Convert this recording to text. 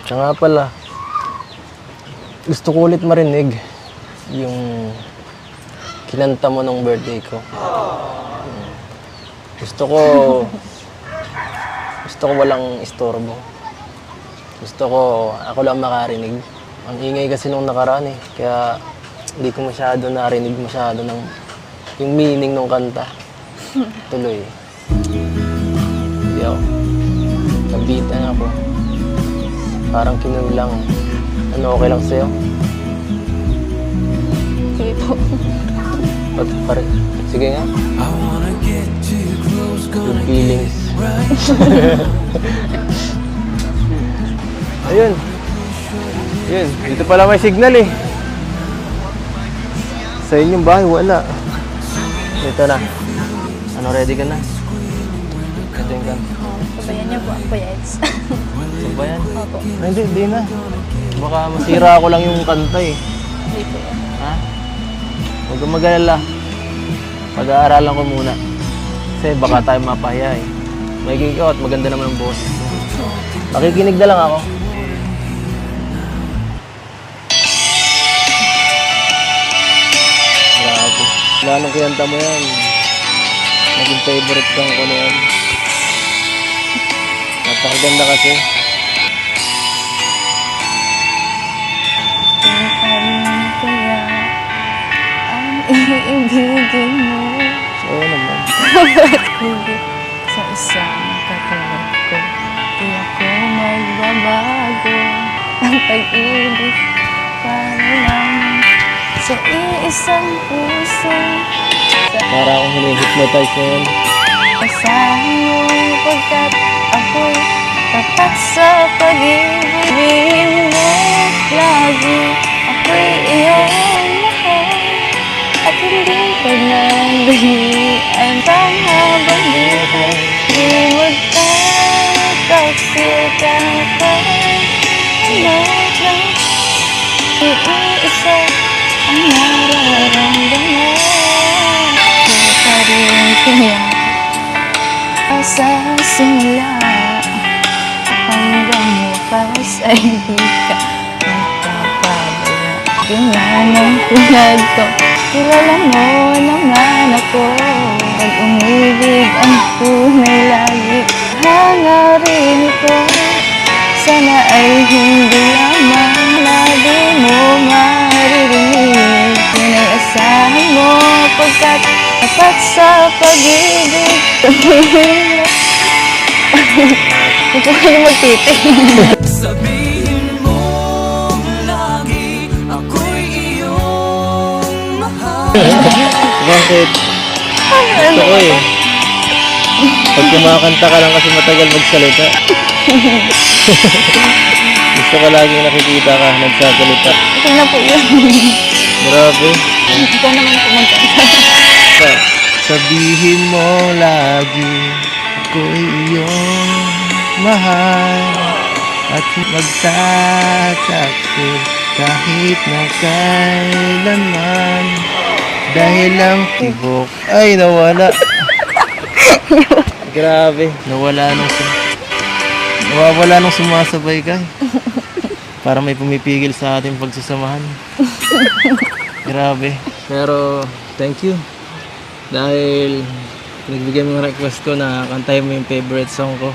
Siya nga pala, gusto ko ulit marinig yung kinanta mo nung birthday ko. Gusto ko walang istorbo. Gusto ko ako lang makarinig. Ang ingay kasi nung nakaraan eh. Kaya hindi ko masyado narinig ng yung meaning ng kanta. Tuloy. Yo. Nabitan ako. Parang kinulang. Ano, okay lang sa'yo? Okay po. Sige nga. Good feelings. Ayun. Ayun. Dito pala may signal eh. Sa inyong bahay, wala. Ito na. Ano, ready ka na? Ito yung kanta. Sabayan niyo po ang Kuya Eds. Sabayan? Opo. Ay, hindi na. Baka masira ko lang yung kanta eh. Hindi po yan. Ha? Huwag kang mag-alala. Pag-aaralan ko muna. Kasi baka tayo mapahiya eh. May ikaw at maganda naman ang boses mo. Makikinig na lang ako. Grabe. Wala nung kiyanta mo yan. Naging favorite kang ko na yan. Napakaganda kasi. Kaya ang iibigin mo. Oo naman. Higit sa isang katulad ko. Di ako magbabago. Ang pag-ibig para lang sa iisang puso. Para akong hinihipnotize ngayon. Asahan mo pagkat ako'y tapat sa pag-ibig mo. Lagi ako'y iyong mahal at hindi ko nandalian pang habang buhay. Di magkakaksikapan hanap lang iisa ang nararamdaman. Di pa rin kaya sa simula hanggang wakas ay di ka magpapabaya. Ginanong tulad ko, kilala mo naman ako. Pag umibig ang tunay lagi, hangarin ko. Sana ay hindi lamang na di mo maririnig. Yun ay asahan mo pagkat tapat sa pag-ibig. Hindi ko kayo magtitig. Sabihin mo lagi ako'y iyong mahal. Bakit? Gusto ko eh. Pag kumakanta ka lang kasi matagal magsalita. Gusto ko laging nakikita ka, nagsasalita. Ito na po yun. Grabe. Ikaw naman po magkanta. Sabihin mo lagi, ako'y iyong mahal. At magsasaksi kahit na kailanman. Dahil lang tibok. Ay, nawala. Grabe. Nawala nung sumasabay ka. Para may pumipigil sa ating pagsasamahan. Grabe. Pero, thank you. Dahil pinagbigyan mo yung request ko na kantahin mo yung favorite song ko.